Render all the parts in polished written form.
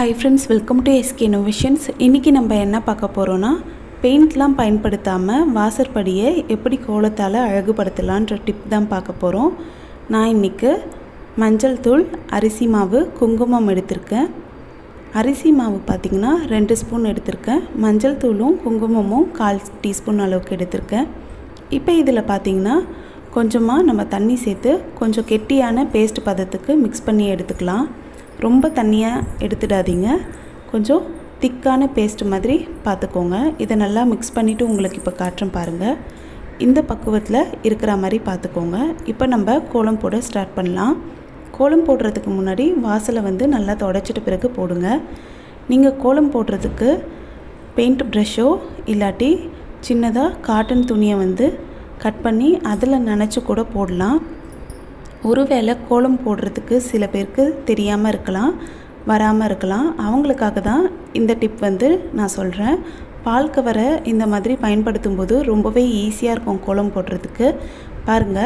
Hi friends, welcome to SK Innovations. இன்னைக்கு நம்ம என்ன பார்க்க போறோம்னா பெயிண்ட்லாம் பயன்படுத்தாம வாசற்படியை எப்படி கோலத்தால அழகுபடுத்தலாம்ன்ற டிப் தான் பார்க்க போறோம். நான் இன்னைக்கு மஞ்சள் தூள், அரிசி மாவு, குங்குமம் எடுத்துர்க்கேன். அரிசி மாவு பாத்தீங்கன்னா 2 ஸ்பூன் எடுத்துர்க்கேன். மஞ்சள் தூளும் குங்குமமும் 1/4 டீஸ்பூன் அளவுக்கு எடுத்துர்க்கேன். இப்போ இதில பாத்தீங்கன்னா கொஞ்சமா நம்ம தண்ணி சேர்த்து கொஞ்சம் கெட்டியான பேஸ்ட் பதத்துக்கு mix பண்ணி எடுத்துக்கலாம். ரொம்ப தண்ணியா எடுத்துடாதீங்க. கொஞ்சம் திக்கான பேஸ்ட் மாதிரி பாத்துக்கோங்க. இத நல்லா mix பண்ணிட்டு உங்களுக்கு இப்ப காட்றேன் பாருங்க. இந்த பக்குவத்துல இருக்குற மாதிரி பாத்துக்கோங்க. இப்போ நம்ம கோலம் போட ஸ்டார்ட் பண்ணலாம். கோலம் போடுறதுக்கு முன்னாடி வாசலை வந்து நல்லா தொடச்சிட்ட பிறகு போடுங்க. நீங்க கோலம் போடுறதுக்கு பெயிண்ட் பிரஷோ இல்லாட்டி சின்னதா காட்டன் துணியை வந்து கட் பண்ணி அதில நனைச்சு கூட போடலாம். ஒருவேளை கோலம் போடுறதுக்கு சில பேருக்கு தெரியாம இருக்கலாம், வராம இருக்கலாம். அவங்களுக்காக தான் இந்த டிப் வந்து நான் சொல்றேன். பால் கவரை இந்த மாதிரி பயன்படுத்தும்போது ரொம்பவே ஈஸியா இருக்கும் கோலம் போடுறதுக்கு. பாருங்க,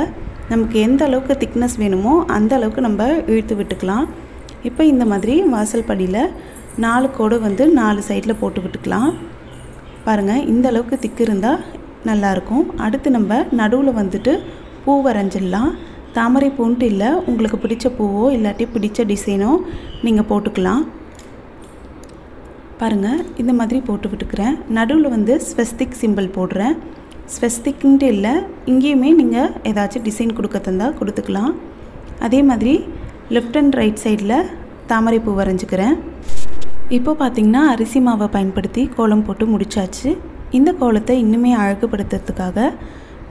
நமக்கு எந்த அளவுக்கு திக்னஸ் வேணுமோ அந்த அளவுக்கு நம்ம இழுத்து விட்டுக்கலாம். இப்போ இந்த மாதிரி வாசல் படியில 4 கோடு வந்து 4 சைடுல போட்டு விட்டுக்கலாம். பாருங்க, இந்த அளவுக்கு திக் இருந்தா நல்லா இருக்கும். அடுத்து நம்ம நடுவுல வந்துட்டு பூ வரைஞ்சிடலாம். தாமரை பூன்ட்டு இல்ல, உங்களுக்கு பிடிச்ச பூவோ இல்லாட்டி பிடிச்ச டிசைனோ நீங்க போட்டுக்கலாம். பாருங்க, இந்த மாதிரி போட்டு விட்டுக்கிறேன். நடுவுல வந்து ஸ்வஸ்திக் சிம்பல் போடுறேன். ஸ்வஸ்திக்ன்ட்டு இல்ல, இங்கேயுமே நீங்க ஏதாச்சும் டிசைன் கொடுக்க தந்தா கொடுத்துக்கலாம். அதே மாதிரி லெஃப்ட் அண்ட் ரைட் சைடுல தாமரை பூ வரைஞ்சுக்கிறேன். இப்போ பாத்தீங்கன்னா அரிசி மாவை பயன்படுத்தி கோலம் போட்டு முடிச்சாச்சு. இந்த கோலத்தை இன்னுமே அழகுபடுத்துறதுக்காக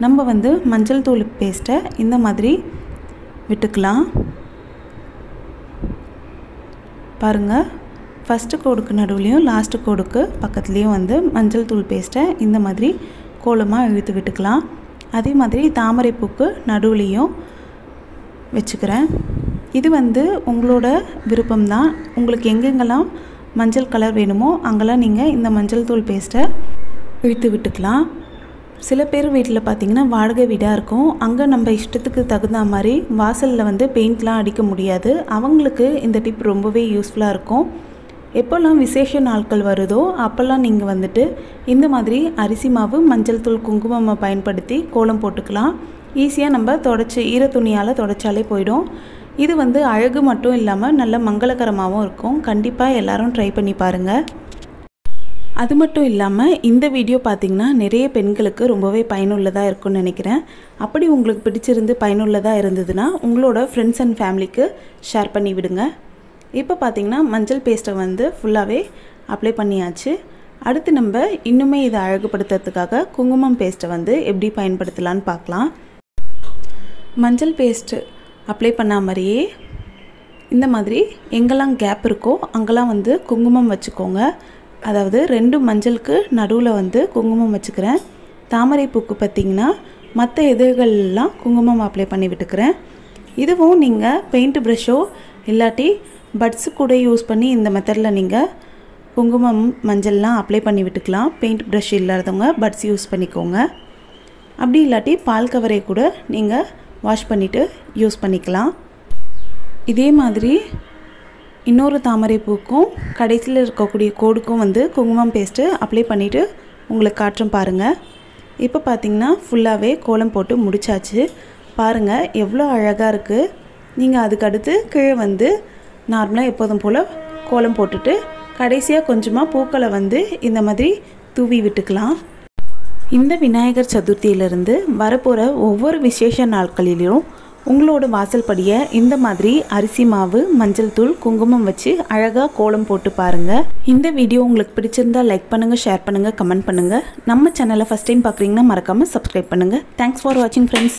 நம்ம வந்து மஞ்சள் தூள் பேஸ்ட்டை இந்த மாதிரி விட்டுக்கலாம். பாருங்க, ஃபர்ஸ்ட் கோடுக்கு நடுவுலயும் லாஸ்ட் கோடுக்கு பக்கத்துலயும் வந்து மஞ்சள் தூள் பேஸ்ட்டை இந்த மாதிரி கோலமா இழுத்து விட்டுக்கலாம். அதே மாதிரி தாமரை பூக்கு நடுவுலயும் வெச்சுக்கிறேன். இது வந்து உங்களோட விருப்பம் தான். உங்களுக்கு எங்கெங்கெல்லாம் மஞ்சள் கலர் வேணுமோ அங்கெல்லாம் நீங்க இந்த மஞ்சள் தூள் பேஸ்ட்டை இழுத்து விட்டுக்கலாம். சில பேர் வீட்டில் பார்த்தீங்கன்னா வாடகை வீடாக இருக்கும். அங்கே நம்ம இஷ்டத்துக்கு தகுந்த மாதிரி வாசலில் வந்து பெயிண்ட்லாம் அடிக்க முடியாது. அவங்களுக்கு இந்த டிப் ரொம்பவே யூஸ்ஃபுல்லாக இருக்கும். எப்போல்லாம் விசேஷ நாட்கள் வருதோ அப்போல்லாம் நீங்கள் வந்துட்டு இந்த மாதிரி அரிசி மாவு, மஞ்சள் தூள், குங்குமம் பயன்படுத்தி கோலம் போட்டுக்கலாம். ஈஸியாக நம்ம தொடச்சி ஈர துணியால் தொடச்சாலே போயிடும். இது வந்து அழகு மட்டும் இல்லாமல் நல்ல மங்களகரமாகவும் இருக்கும். கண்டிப்பாக எல்லாரும் ட்ரை பண்ணி பாருங்கள். அது மட்டும் இல்லாமல் இந்த வீடியோ பார்த்தீங்கன்னா நிறைய பெண்களுக்கு ரொம்பவே பயனுள்ளதாக இருக்கும்னு நினைக்கிறேன். அப்படி உங்களுக்கு பிடிச்சிருந்து பயனுள்ளதாக இருந்ததுன்னா உங்களோட ஃப்ரெண்ட்ஸ் அண்ட் ஃபேமிலிக்கு ஷேர் பண்ணி விடுங்க. இப்போ பார்த்தீங்கன்னா மஞ்சள் பேஸ்ட்டை வந்து ஃபுல்லாகவே அப்ளை பண்ணியாச்சு. அடுத்து நம்ம இன்னுமே இதை அழகுபடுத்துறதுக்காக குங்குமம் பேஸ்ட்டை வந்து எப்படி பயன்படுத்தலான்னு பார்க்கலாம். மஞ்சள் பேஸ்ட்டு அப்ளை பண்ண மாதிரியே இந்த மாதிரி எங்கெல்லாம் கேப் இருக்கோ அங்கெல்லாம் வந்து குங்குமம் வச்சுக்கோங்க. அதாவது 2 மஞ்சளுக்கு நடுவில் வந்து குங்குமம் வச்சுக்கிறேன். தாமரை பூக்கு பார்த்தீங்கன்னா மற்ற இதழ்கள்லாம் குங்குமம் அப்ளை பண்ணி விட்டுக்கிறேன். இதுவும் நீங்கள் பெயிண்ட் ப்ரஷோ இல்லாட்டி பட்ஸு கூட யூஸ் பண்ணி இந்த மெத்தடில் நீங்கள் குங்குமம் மஞ்சள்லாம் அப்ளை பண்ணி விட்டுக்கலாம். பெயிண்ட் ப்ரஷ் இல்லாதவங்க பட்ஸ் யூஸ் பண்ணிக்கோங்க. அப்படி இல்லாட்டி பால் கவரை கூட நீங்கள் வாஷ் பண்ணிவிட்டு யூஸ் பண்ணிக்கலாம். இதே மாதிரி இன்னொரு தாமரை பூக்கும் கடைசியில் இருக்கக்கூடிய கோடுக்கும் வந்து குங்குமம் பேஸ்ட்டு அப்ளை பண்ணிவிட்டு உங்களுக்கு காட்டும் பாருங்கள். இப்போ பார்த்தீங்கன்னா ஃபுல்லாகவே கோலம் போட்டு முடிச்சாச்சு. பாருங்கள் எவ்வளோ அழகாக இருக்குது. நீங்கள் அதுக்கடுத்து கீழே வந்து நார்மலாக எப்போதும் போல் கோலம் போட்டுட்டு கடைசியாக கொஞ்சமாக பூக்களை வந்து இந்த மாதிரி தூவி விட்டுக்கலாம். இந்த விநாயகர் சதுர்த்தியிலிருந்து வரப்போகிற ஒவ்வொரு விசேஷ நாட்களிலும் உங்களோட வாசல் படியை இந்த மாதிரி அரிசி மாவு, மஞ்சள் தூள், குங்குமம் வச்சு அழகாக கோலம் போட்டு பாருங்கள். இந்த வீடியோ உங்களுக்கு பிடிச்சிருந்தா லைக் பண்ணுங்கள், ஷேர் பண்ணுங்கள், கமெண்ட் பண்ணுங்கள். நம்ம சேனலை ஃபஸ்ட் டைம் பார்க்குறீங்கன்னா மறக்காமல் சப்ஸ்கிரைப் பண்ணுங்கள். தேங்க்ஸ் ஃபார் வாட்சிங் ஃப்ரெண்ட்ஸ்.